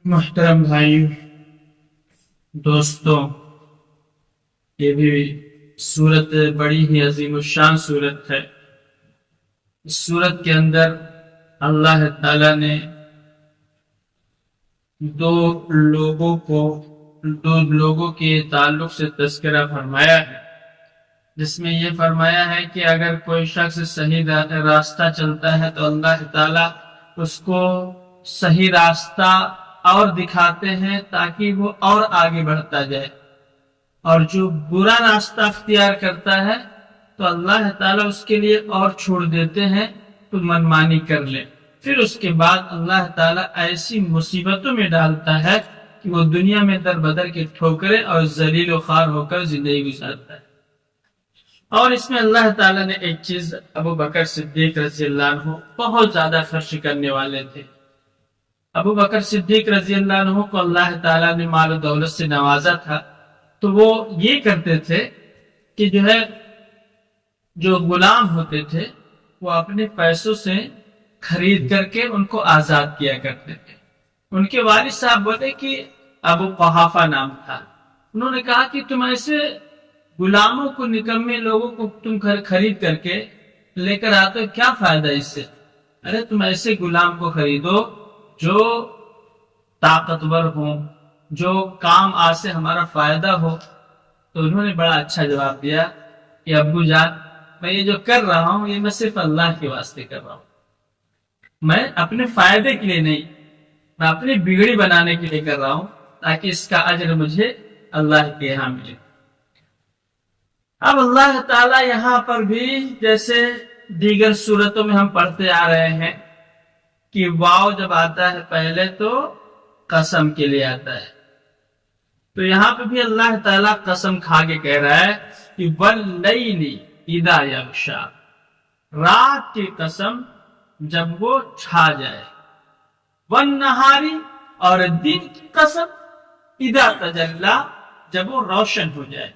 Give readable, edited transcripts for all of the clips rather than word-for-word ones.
محترم بھائی دوستوں، یہ بھی سورت بڑی ہی عظیم الشان سورت ہے۔ اس سورت کے اندر اللہ تعالی نے دو لوگوں کے تعلق سے تذکرہ فرمایا ہے، جس میں یہ فرمایا ہے کہ اگر کوئی شخص صحیح راستہ چلتا ہے تو اللہ تعالی اس کو صحیح راستہ اور دکھاتے ہیں تاکہ وہ اور آگے بڑھتا جائے، اور جو برا راستہ اختیار کرتا ہے تو اللہ تعالیٰ اس کے لیے اور چھوڑ دیتے ہیں تو منمانی کر لے۔ پھر اس کے بعد اللہ تعالیٰ ایسی مصیبتوں میں ڈالتا ہے کہ وہ دنیا میں در بدر کے ٹھوکرے اور ذلیل و خوار ہو کر زندگی گزارتا ہے۔ اور اس میں اللہ تعالیٰ نے ایک چیز، ابو بکر صدیق رضی اللہ عنہ بہت زیادہ خرچ کرنے والے تھے۔ ابو بکر صدیق رضی اللہ عنہ کو اللہ تعالیٰ نے مال و دولت سے نوازا تھا، تو وہ یہ کرتے تھے کہ جو غلام ہوتے تھے وہ اپنے پیسوں سے خرید کر کے ان کو آزاد کیا کرتے تھے۔ ان کے والد صاحب بولے کہ ابو قحافہ نام تھا، انہوں نے کہا کہ تم ایسے غلاموں کو، نکمے لوگوں کو تم خرید کر کے لے کر آتے ہو، کیا فائدہ اس سے؟ ارے تم ایسے غلام کو خریدو جو طاقتور ہوں، جو کام آج سے ہمارا فائدہ ہو۔ تو انہوں نے بڑا اچھا جواب دیا کہ ابو جان، میں یہ جو کر رہا ہوں یہ میں صرف اللہ کے واسطے کر رہا ہوں، میں اپنے فائدے کے لیے نہیں، میں اپنی بگڑی بنانے کے لیے کر رہا ہوں تاکہ اس کا اجر مجھے اللہ کے یہاں ملے۔ اب اللہ تعالیٰ یہاں پر بھی جیسے دیگر صورتوں میں ہم پڑھتے آ رہے ہیں کہ واو جب آتا ہے پہلے تو قسم کے لیے آتا ہے، تو یہاں پہ بھی اللہ تعالیٰ قسم کھا کے کہہ رہا ہے کہ واللیل اذا یغشا، رات کی قسم جب وہ چھا جائے، والنہاری، اور دن کی قسم اذا تجلی، جب وہ روشن ہو جائے،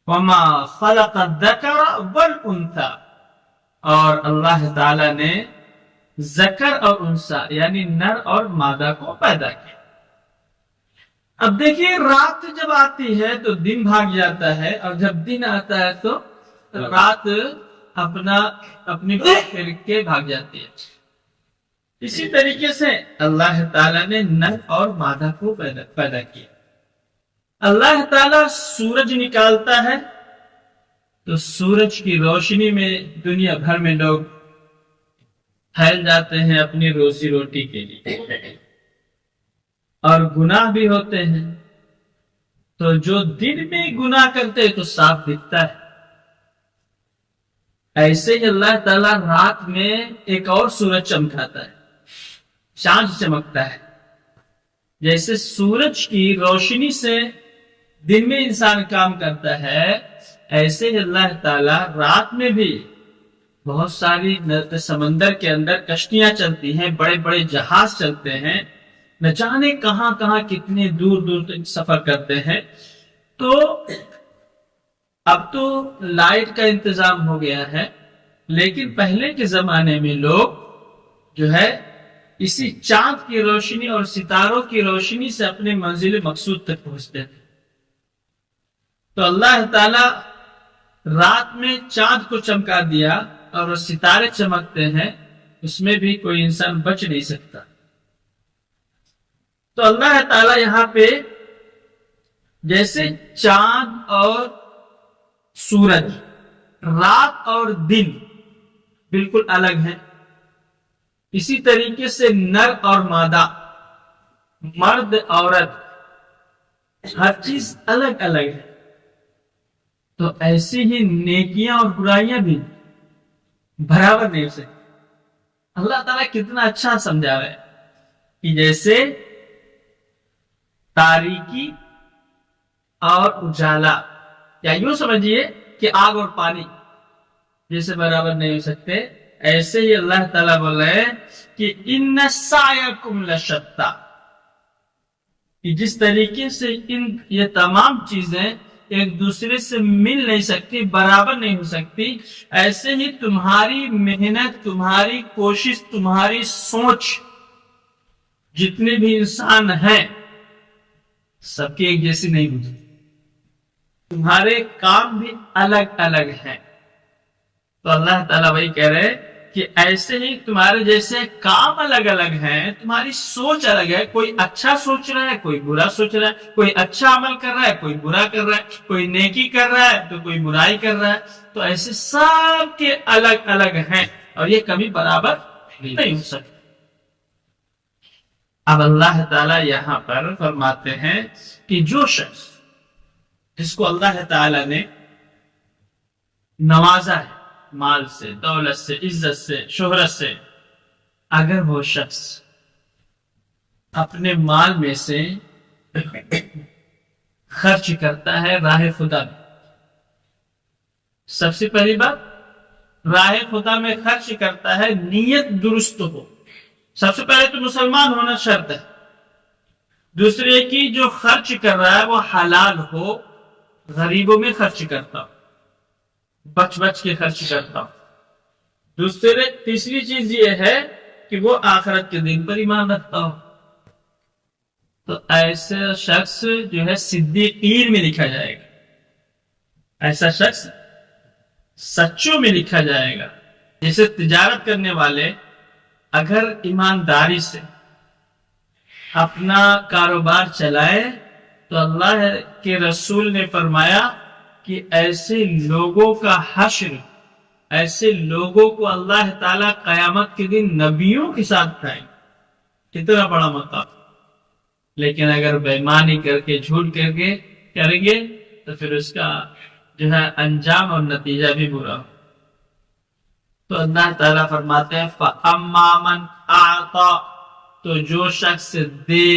وما خلق الذکر والانثی، اور اللہ تعالیٰ نے ذکر اور انثیٰ یعنی نر اور مادہ کو پیدا کیا۔ اب دیکھیے، رات جب آتی ہے تو دن بھاگ جاتا ہے، اور جب دن آتا ہے تو رات اپنی پھر کے بھاگ جاتی ہے۔ اسی طریقے سے اللہ تعالیٰ نے نر اور مادہ کو پیدا کیا۔ اللہ تعالیٰ سورج نکالتا ہے تو سورج کی روشنی میں دنیا بھر میں لوگ پھیل جاتے ہیں اپنی روزی روٹی کے لیے، اور گناہ بھی ہوتے ہیں، تو جو دن میں گناہ کرتے تو صاف دکھتا ہے۔ ایسے ہی اللہ تعالیٰ رات میں ایک اور سورج چمکاتا ہے، چاند چمکتا ہے۔ جیسے سورج کی روشنی سے دن میں انسان کام کرتا ہے، ایسے ہی اللہ تعالیٰ رات میں بھی بہت ساری سمندر کے اندر کشتیاں چلتی ہیں، بڑے بڑے جہاز چلتے ہیں، نہ جانے کہاں کہاں کتنے دور دور تک سفر کرتے ہیں۔ تو اب تو لائٹ کا انتظام ہو گیا ہے، لیکن پہلے کے زمانے میں لوگ جو ہے اسی چاند کی روشنی اور ستاروں کی روشنی سے اپنے منزل مقصود تک پہنچتے تھے۔ تو اللہ تعالی رات میں چاند کو چمکا دیا اور وہ ستارے چمکتے ہیں، اس میں بھی کوئی انسان بچ نہیں سکتا۔ تو اللہ تعالیٰ یہاں پہ جیسے چاند اور سورج، رات اور دن بالکل الگ ہیں، اسی طریقے سے نر اور مادہ، مرد عورت، ہر چیز الگ الگ ہے۔ تو ایسی ہی نیکیاں اور برائیاں بھی برابر نہیں ہو سکتی۔ اللہ تعالیٰ کتنا اچھا سمجھا رہا ہے کہ جیسے تاریکی اور اجالا، یا یوں سمجھیے کہ آگ اور پانی جیسے برابر نہیں ہو سکتے، ایسے ہی اللہ تعالیٰ بول رہے ہیں کہ ان سعیکم لشتی، کہ جس طریقے سے یہ تمام چیزیں ایک دوسرے سے مل نہیں سکتی، برابر نہیں ہو سکتی، ایسے ہی تمہاری محنت، تمہاری کوشش، تمہاری سوچ جتنے بھی انسان ہیں سب کی ایک جیسی نہیں ہوتی، تمہارے کام بھی الگ الگ ہیں. تو اللہ تعالیٰ وہی کہہ رہے کہ ایسے ہی تمہارے جیسے کام الگ الگ ہیں، تمہاری سوچ الگ ہے. کوئی اچھا سوچ رہا ہے، کوئی برا سوچ رہا ہے، کوئی اچھا عمل کر رہا ہے، کوئی برا کر رہا ہے، کوئی نیکی کر رہا ہے تو کوئی برائی کر رہا ہے. تو ایسے سب کے الگ الگ ہیں اور یہ کبھی برابر نہیں ہو سکتے. اب اللہ تعالیٰ یہاں پر فرماتے ہیں کہ جو شخص جس کو اللہ تعالیٰ نے نوازا ہے مال سے، دولت سے، عزت سے، شہرت سے، اگر وہ شخص اپنے مال میں سے خرچ کرتا ہے راہ خدا میں، سب سے پہلی بات راہ خدا میں خرچ کرتا ہے نیت درست ہو. سب سے پہلے تو مسلمان ہونا شرط ہے. دوسرے کی جو خرچ کر رہا ہے وہ حلال ہو، غریبوں میں خرچ کرتا ہو، بچ بچ کے خرچ کرتا ہو. تیسری چیز یہ ہے کہ وہ آخرت کے دن پر ایمان رکھتا ہو. تو ایسے شخص جو ہے صدیقین میں لکھا جائے گا، ایسا شخص سچوں میں لکھا جائے گا. جیسے تجارت کرنے والے اگر ایمانداری سے اپنا کاروبار چلائے تو اللہ کے رسول نے فرمایا کہ ایسے لوگوں کا حشر، ایسے لوگوں کو اللہ تعالیٰ قیامت کے دن نبیوں کے ساتھ اٹھائے. کتنا بڑا مقام. لیکن اگر بےایمانی کر کے جھوٹ کر کے کریں گے تو پھر اس کا جو ہے انجام اور نتیجہ بھی برا ہو. تو اللہ تعالیٰ فرماتے ہیں فَأَمَّا مَنْ أَعْطَى، تو جو شخص دے،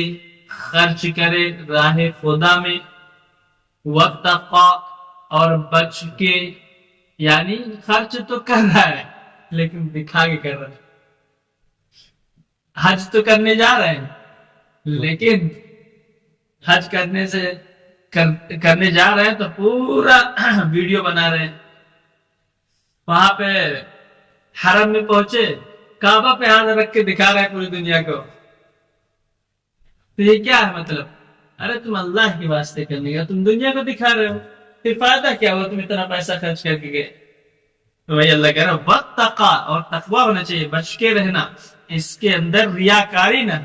خرچ کرے راہ خدا میں، وَاتَّقَى، اور بچ کے، یعنی خرچ تو کر رہا ہے لیکن دکھا کے کر رہا ہے. حج تو کرنے جا رہے ہیں لیکن حج کرنے جا رہے ہیں تو پورا ویڈیو بنا رہے ہیں. وہاں پہ حرم میں پہنچے، کعبہ پہ ہاتھ رکھ کے دکھا رہے ہیں پوری دنیا کو. تو یہ کیا ہے مطلب؟ ارے تم اللہ کے واسطے کرنے گا، تم دنیا کو دکھا رہے ہو، پھر فائدہ کیا ہوا تم اتنا پیسہ خرچ کر کے گئے. تو وہی اللہ کہہ رہا ہے وَاتَّقَى، اور تقویٰ ہونا چاہیے، بچ کے رہنا. اس کے اندر ریاکاری نہ.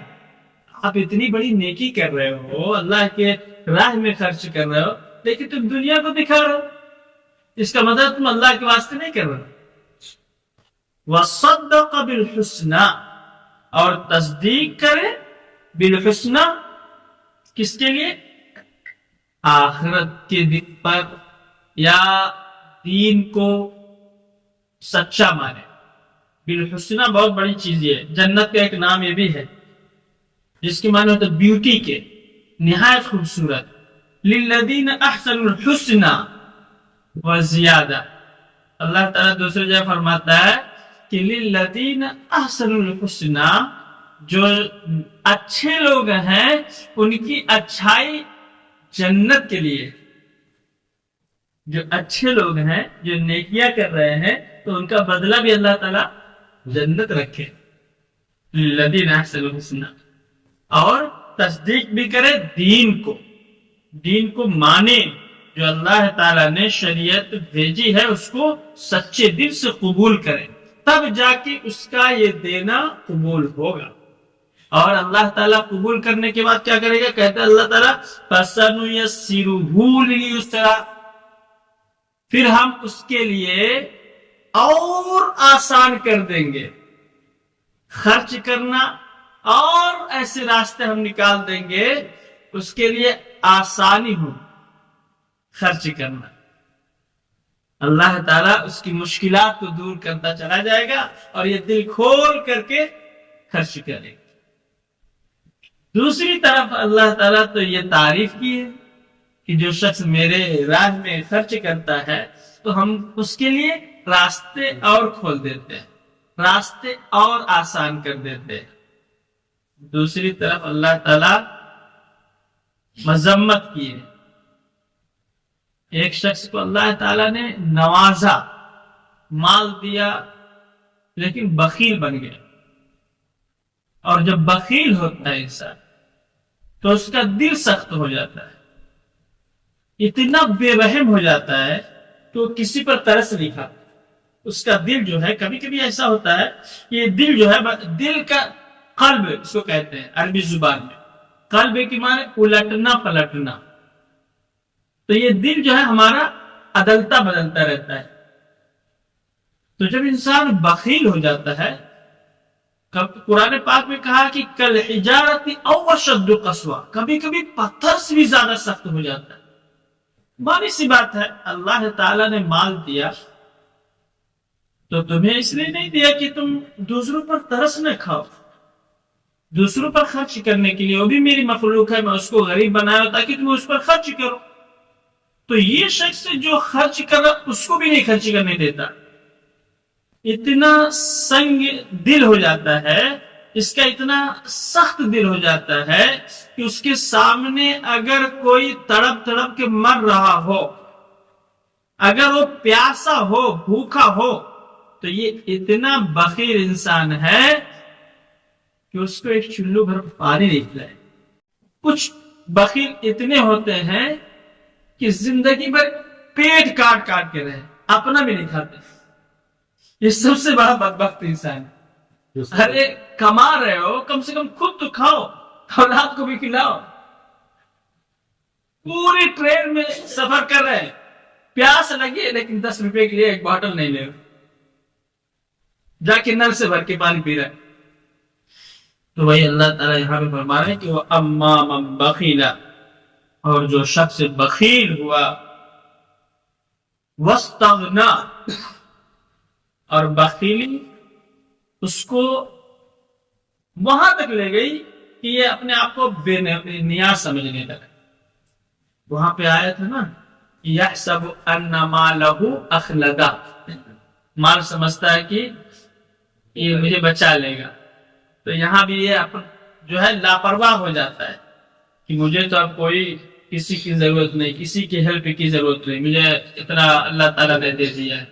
آپ اتنی بڑی نیکی کر رہے ہو، اللہ کے راہ میں خرچ کر رہے ہو، لیکن تم دنیا کو دکھا رہے ہو. اس کا مطلب تم اللہ کے واسطے نہیں کر رہے. وَصَدَّقَ بِالْحُسْنَى، اور تصدیق کرے بالحسنى، کس کے لیے؟ آخرت کے دن پر، یا دین کو سچا مانے. بالحسنى بہت بڑی چیز ہے. جنت کا ایک نام یہ بھی ہے جس کی معنی ہوتا ہے بیوٹی کے، نہایت خوبصورت. للذین احسنوا الحسنى وزیادہ. اللہ تعالیٰ دوسری جگہ فرماتا ہے کہ للذین احسنوا الحسنى، جو اچھے لوگ ہیں ان کی اچھائی جنت کے لیے. جو اچھے لوگ ہیں، جو نیکیاں کر رہے ہیں، تو ان کا بدلہ بھی اللہ تعالیٰ جنت رکھے. للذین احسنوا الحسنى، اور تصدیق بھی کرے دین کو مانے. جو اللہ تعالیٰ نے شریعت بھیجی ہے اس کو سچے دل سے قبول کرے، تب جا کے اس کا یہ دینا قبول ہوگا. اور اللہ تعالیٰ قبول کرنے کے بعد کیا کرے گا؟ کہتا ہے اللہ تعالیٰ فَسَنُيَسِّرُهُ لِلْيُسْرَىٰ، پھر ہم اس کے لیے اور آسان کر دیں گے خرچ کرنا، اور ایسے راستے ہم نکال دیں گے اس کے لیے آسانی ہو خرچ کرنا. اللہ تعالیٰ اس کی مشکلات کو دور کرتا چلا جائے گا اور یہ دل کھول کر کے خرچ کرے گا. دوسری طرف اللہ تعالیٰ تو یہ تعریف کی ہے کہ جو شخص میرے راہ میں خرچ کرتا ہے تو ہم اس کے لیے راستے اور کھول دیتے ہیں، راستے اور آسان کر دیتے ہیں. دوسری طرف اللہ تعالیٰ مذمت کی ہے. ایک شخص کو اللہ تعالیٰ نے نوازا، مال دیا، لیکن بخیل بن گیا اور جب بخیل ہوتا ہے انسان تو اس کا دل سخت ہو جاتا ہے، اتنا بے رحم ہو جاتا ہے تو کسی پر ترس نہیں کھاتا. اس کا دل جو ہے کبھی کبھی ایسا ہوتا ہے کہ یہ دل جو ہے دل کا قلب اس کو کہتے ہیں عربی زبان میں. قلب کی معنی الٹنا پلٹنا. تو یہ دل جو ہے ہمارا عدلتا بدلتا رہتا ہے. تو جب انسان بخیل ہو جاتا ہے، قرآن پاک میں کہا کہ کل حجارت او اشد قسوہ، کبھی کبھی پتھر سے بھی زیادہ سخت ہو جاتا ہے. مانی سی بات ہے، اللہ تعالیٰ نے مال دیا تو تمہیں اس لیے نہیں دیا کہ تم دوسروں پر ترس نہ کھاؤ، دوسروں پر خرچ کرنے کے لیے. وہ بھی میری مخلوق ہے، میں اس کو غریب بنایا تاکہ تم اس پر خرچ کرو. تو یہ شخص جو خرچ کر رہا اس کو بھی نہیں خرچ کرنے دیتا. اتنا سنگ دل ہو جاتا ہے، اس کا اتنا سخت دل ہو جاتا ہے کہ اس کے سامنے اگر کوئی تڑپ تڑپ کے مر رہا ہو، اگر وہ پیاسا ہو بھوکا ہو، تو یہ اتنا بخیل انسان ہے کہ اس کو ایک چلو بھر پانی نہیں پلائے. کچھ بخیل اتنے ہوتے ہیں کہ زندگی بھر پیٹ کاٹ کاٹ کے رہے، اپنا بھی نہیں کھاتے. یہ سب سے بڑا بدبخت انسان ہے. ارے کما رہے ہو، کم سے کم خود تو کھاؤ، اولاد کو بھی کھلاؤ. پوری ٹرین میں سفر کر رہے ہیں، پیاس لگی لیکن 10 روپے کے لیے ایک بوتل نہیں لے، جا کے نل سے بھر کے پانی پی رہا ہے. تو وہی اللہ تعالیٰ یہاں پہ فرما رہے ہیں کہ وہ اما من بخیلا، اور جو شخص بخیل ہوا، واستغنا، اور بخیلی اس کو وہاں تک لے گئی کہ یہ اپنے آپ کو بے نیاز سمجھنے لگا. وہاں پہ آیا تھا نا، یحسب ان مالہ اخلدہ، مال سمجھتا ہے کہ یہ مجھے بچا لے گا. تو یہاں بھی یہ جو ہے لاپرواہ ہو جاتا ہے کہ مجھے تو اب کوئی کسی کی ضرورت نہیں، کسی کی ہیلپ کی ضرورت نہیں، مجھے اتنا اللہ تعالیٰ نے دے دیا ہے.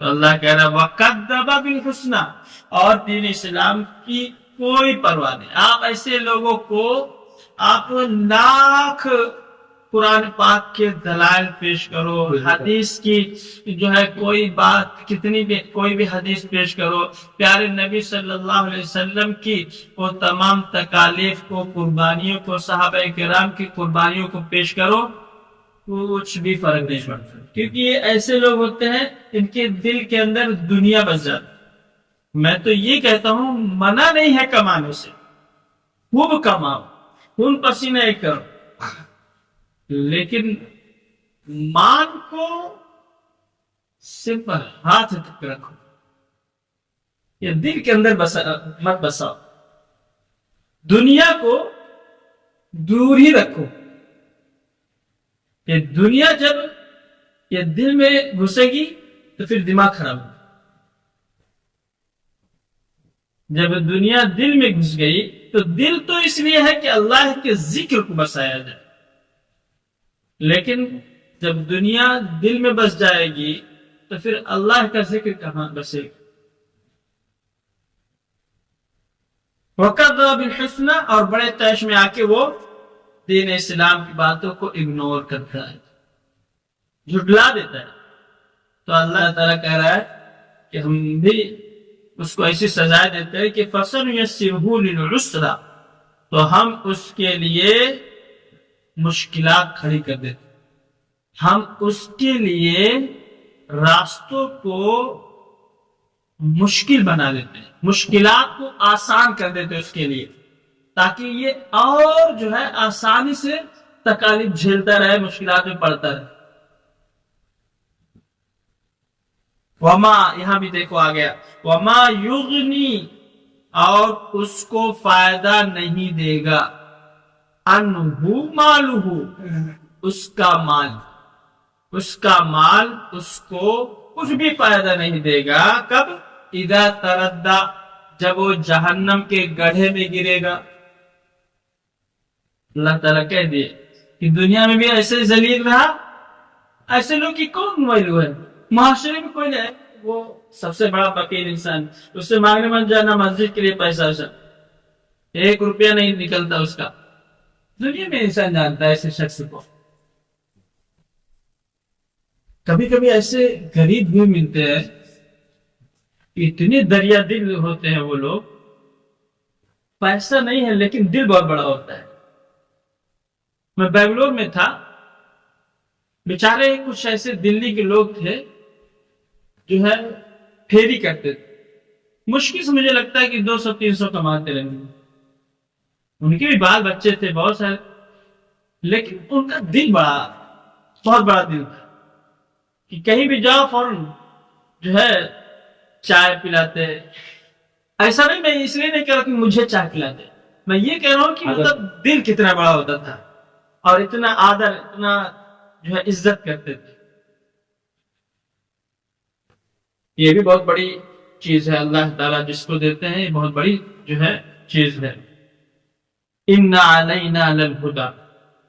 تو اللہ کہہ رہا وَقَدَّبَ بِالْحُسْنَى، اور دین اسلام کی کوئی پرواہ نہیں. آپ ایسے لوگوں کو آپ لاکھ قرآن پاک کے دلائل پیش کرو، حدیث کی جو ہے کوئی بات کتنی بھی کوئی بھی حدیث پیش کرو، پیارے نبی صلی اللہ علیہ وسلم کی وہ تمام تکالیف کو، قربانیوں کو، صحابہ کرام کی قربانیوں کو پیش کرو، کچھ بھی فرق نہیں پڑتا. کیونکہ یہ ایسے لوگ ہوتے ہیں ان کے دل کے اندر دنیا بس جاتی. میں تو یہ کہتا ہوں منع نہیں ہے کمانے سے، خوب کماؤ، خون پسینہ ایک کرو، لیکن مان کو صرف ہاتھ تک رکھو، یہ دل کے اندر مت بساؤ. دنیا کو دور ہی رکھو. یہ دنیا جب یہ دل میں گھسے گی تو پھر دماغ خراب ہوگا. جب دنیا دل میں گھس گئی تو دل تو اس لیے ہے کہ اللہ کے ذکر کو بسایا جائے، لیکن جب دنیا دل میں بس جائے گی تو پھر اللہ کا ذکر کہاں بسے گا. وَقَدَّبَ بِالْحُسْنَى، اور بڑے طیش میں آ کے وہ دین اسلام کی باتوں کو اگنور کرتا ہے، جھٹلا دیتا ہے. تو اللہ تعالیٰ کہہ رہا ہے کہ ہم بھی اس کو ایسی سزا دیتے ہیں کہ فَسَنُيَسِّرُهُ لِلْعُسْرَى، تو ہم اس کے لیے مشکلات کھڑی کر دیتے، ہم اس کے لیے راستوں کو مشکل بنا دیتے ہیں، مشکلات کو آسان کر دیتے ہیں اس کے لیے، تاکہ یہ اور جو ہے آسانی سے تکالیف جھیلتا رہے، مشکلات میں پڑتا رہے. وما، یہاں بھی دیکھو آ گیا، وما یغنی، اور اس کو فائدہ نہیں دے گا، انہ مالہ، اس کا مال، اس کا مال اس کو کچھ بھی فائدہ نہیں دے گا. کب؟ اذا تردى، جب وہ جہنم کے گڑھے میں گرے گا. اللہ تعالیٰ کہہ دیے کہ دنیا میں بھی ایسے ذلیل رہا، ایسے لوگ کی کون مویلو ہے؟ معاشرے میں کوئی نہیں، وہ سب سے بڑا فقیر انسان، اس سے مانگنے من جانا مسجد کے لیے پیسہ، ایک روپیہ نہیں نکلتا اس کا. دنیا میں انسان جانتا ہے ایسے شخص کو. کبھی کبھی ایسے غریب بھی ملتے ہیں، اتنے دریا دل ہوتے ہیں وہ لوگ، پیسہ نہیں ہے لیکن دل بہت بڑا ہوتا ہے. میں بنگلور میں تھا، بیچارے کچھ ایسے دلی کے لوگ تھے جو ہے پھیری کرتے تھے. مشکل سے مجھے لگتا ہے کہ 200-300 کماتے رہیں گے. ان کے بھی بال بچے تھے بہت سارے، لیکن ان کا دل بڑا، بہت بڑا دل تھا کہ کہیں بھی جاؤ فوراً جو ہے چائے پلاتے. ایسا نہیں، میں اس لیے نہیں کہہ رہا کہ مجھے چائے پلاتے، میں یہ کہہ رہا ہوں کہ مطلب دل کتنا بڑا ہوتا تھا اور اتنا آدر، اتنا جو ہے عزت کرتے تھے. یہ بھی بہت بڑی چیز ہے، اللہ تعالیٰ جس کو دیتے ہیں یہ بہت بڑی جو ہے چیز ہے. ان علینا للہدی،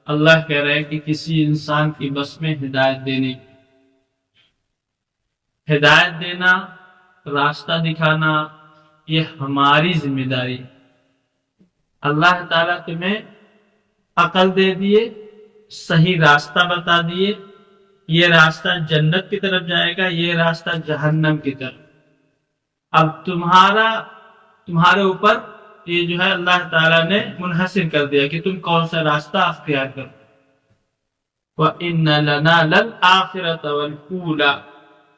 اللہ کہہ رہے ہیں کہ کسی انسان کی بس میں ہدایت دینے، ہدایت دینا، راستہ دکھانا، یہ ہماری ذمہ داری. اللہ تعالیٰ تمہیں عقل دے دیے، صحیح راستہ بتا دیے، یہ راستہ جنت کی طرف جائے گا، یہ راستہ جہنم کی طرف. اب تمہارے اوپر یہ جو ہے اللہ تعالیٰ نے منحصر کر دیا کہ تم کون سا راستہ اختیار کرو. وَإِنَّ لَنَا لَلْآخِرَةَ وَالْأُولَى،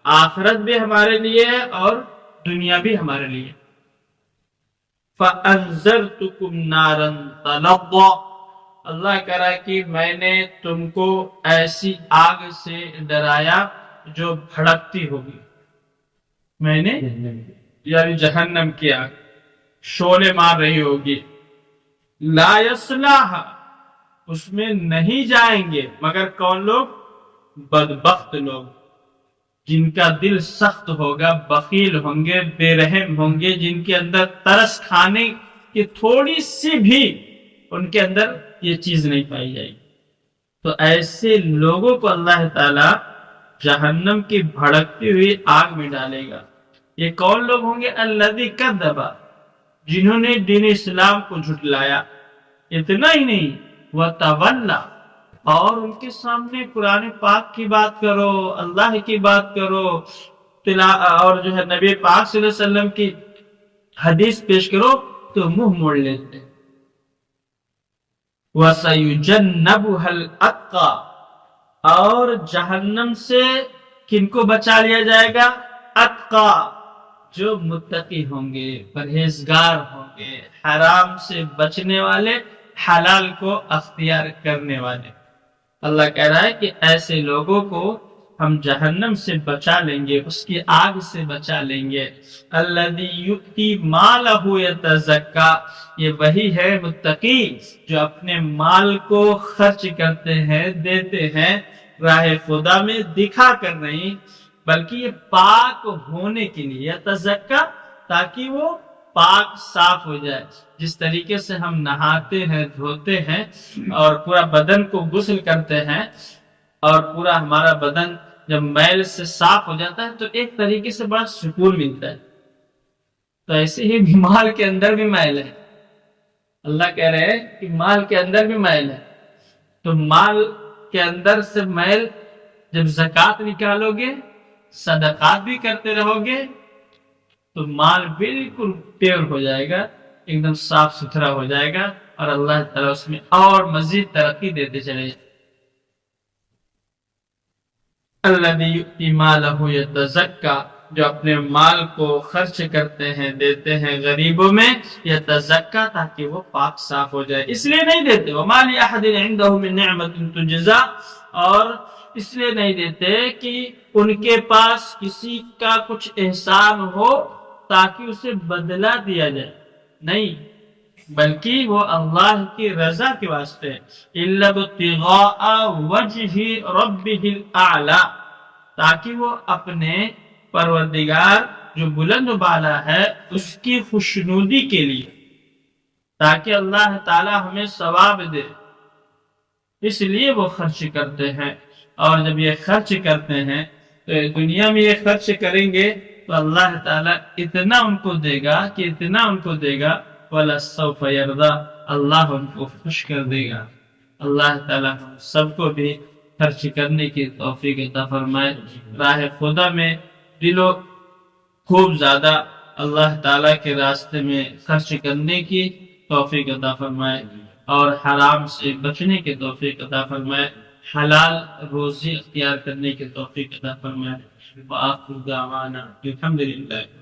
آخرت بھی ہمارے لیے ہے اور دنیا بھی ہمارے لیے. فَأَنذَرْتُكُمْ نَارًا تَلَظَّىٰ، اللہ کہہ رہا ہے کہ میں نے تم کو ایسی آگ سے ڈرایا جو بھڑکتی ہوگی. میں نے یعنی جہنم کی آگ شعلے مار رہی ہوگی. لا یصلاھا، اس میں نہیں جائیں گے مگر کون لوگ؟ بدبخت لوگ، جن کا دل سخت ہوگا، بخیل ہوں گے، بے رحم ہوں گے، جن کے اندر ترس کھانے کی تھوڑی سی بھی ان کے اندر یہ چیز نہیں پائی جائے گی. تو ایسے لوگوں کو اللہ تعالی جہنم کی بھڑکتی ہوئی آگ میں ڈالے گا. یہ کون لوگ ہوں گے؟ الذی کذب، جنہوں نے دین اسلام کو جھٹلایا. اتنا ہی نہیں، وتولی، اور ان کے سامنے قرآن پاک کی بات کرو، اللہ کی بات کرو، اور جو ہے نبی پاک صلی اللہ علیہ وسلم کی حدیث پیش کرو تو منہ موڑ لیتے. وَسَيُجَنَّبُهَا الْأَتْقَى، اور جہنم سے کن کو بچا لیا جائے گا؟ اتقا، جو متقی ہوں گے، پرہیزگار ہوں گے، حرام سے بچنے والے، حلال کو اختیار کرنے والے. اللہ کہہ رہا ہے کہ ایسے لوگوں کو ہم جہنم سے بچا لیں گے، اس کی آگ سے بچا لیں گے. الذی یؤتی مالہ یتزکا، یہ وہی ہے متقی جو اپنے مال کو خرچ کرتے ہیں، دیتے ہیں راہ خدا میں، دکھا کر نہیں بلکہ یہ پاک ہونے کے لیے. یتزکا، تاکہ وہ پاک صاف ہو جائے. جس طریقے سے ہم نہاتے ہیں، دھوتے ہیں اور پورا بدن کو غسل کرتے ہیں اور پورا ہمارا بدن جب میل سے صاف ہو جاتا ہے تو ایک طریقے سے بڑا سکون ملتا ہے. تو ایسے ہی مال کے اندر بھی میل ہے. اللہ کہہ رہے ہیں کہ مال کے اندر بھی میل ہے. تو مال کے اندر سے میل، جب زکوٰۃ نکالو گے، صدقات بھی کرتے رہو گے تو مال بالکل پیور ہو جائے گا، ایک دم صاف ستھرا ہو جائے گا اور اللہ تعالیٰ اس میں اور مزید ترقی دیتے چلے جائے. الذی یؤتی مالہ یتزکا، جو اپنے مال کو خرچ کرتے ہیں، دیتے ہیں غریبوں میں، یتزکا، تاکہ وہ پاک صاف ہو جائے. اس لیے نہیں دیتے. وما لأحد عنده من نعمۃ تجزا، اور اس لیے نہیں دیتے کہ ان کے پاس کسی کا کچھ احسان ہو تاکہ اسے بدلہ دیا جائے. نہیں، بلکہ وہ اللہ کی رضا کے واسطے. الا ابتغاء وجہ ربہ الاعلی، تاکہ وہ اپنے پروردگار جو بلند و بالا ہے اس کی خوشنودی کے لیے، تاکہ اللہ تعالی ہمیں ثواب دے. اس لیے وہ خرچ کرتے ہیں. اور جب یہ خرچ کرتے ہیں تو دنیا میں یہ خرچ کریں گے تو اللہ تعالیٰ اتنا ان کو دے گا کہ اتنا ان کو دے گا وَلَسَوْفَ يَرْضَى، اللہ ان کو خوش کر دے گا۔ اللہ تعالیٰ ہم سب کو بھی خرچ کرنے کی توفیق عطا فرمائے، راہ خدا میں دلوں خوب زیادہ اللہ تعالیٰ کے راستے میں خرچ کرنے کی توفیق عطا فرمائے، اور حرام سے بچنے کی توفیق عطا فرمائے، حلال روزی اختیار کرنے کی توفیق عطا فرمائے۔ وآخر دعوانا الحمدللہ۔